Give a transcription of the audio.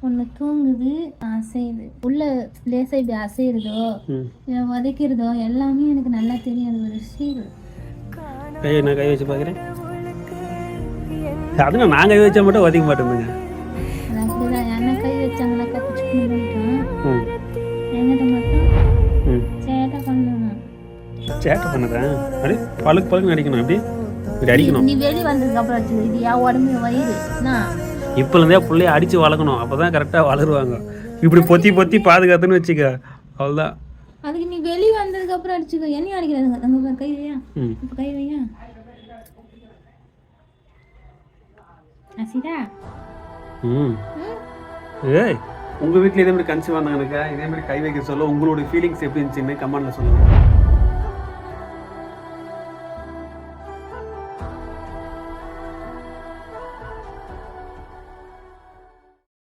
ஒன்று தூங்குது, அசையுது. உள்ள லேசாக இப்படி அசைகிறதோ இல்லை உதைக்கிறதோ எல்லாமே எனக்கு நல்லா தெரியும். அது ஒரு சீல். நான் கை வச்சு பார்க்குறேன். அதுவும் நான் கை வச்சா மட்டும் உதைக்க மாட்டேங்க. அது அப்படிதான். என்ன கை வச்சாங்கன்னாக்கா பிடிச்சிக்கணும் பண்ணிட்டோம். என்கிட்ட மட்டும் சேட்டை பண்ணணும். சேட்டை பண்ணதான் அப்படி பழுக்கு பழுக்கு அடிக்கணும். அப்படி இப்படி அடிக்கணும். நீ வெளியே வந்ததுக்கு அப்புறம் வச்சுக்க. இது என் உடம்பு வயிறு இப்போலேருந்தே பிள்ளைய அடித்து வளர்க்கணும். அப்போ தான் கரெக்டாக வளருவாங்க. இப்படி பொத்தி பொத்தி பாதுகாத்துன்னு வச்சுக்க, அவ்வளோதான். அதுக்கு நீ வெளியே வந்ததுக்கு அப்புறம் அடிச்சுக்கோ. என்னையும் அடிக்கிறாங்க. அங்கே கை வையா, இப்போ கை வையா. அசிதா ஏய், உங்கள் வீட்டில் இதே மாதிரி கன்சீவ் வந்தாங்கனாக்கா இதே மாதிரி கை வைக்க சொல்ல உங்களோட ஃபீலிங்ஸ் எப்படி இருந்துச்சுன்னு கமெண்ட்டில் சொல்லுங்கள்.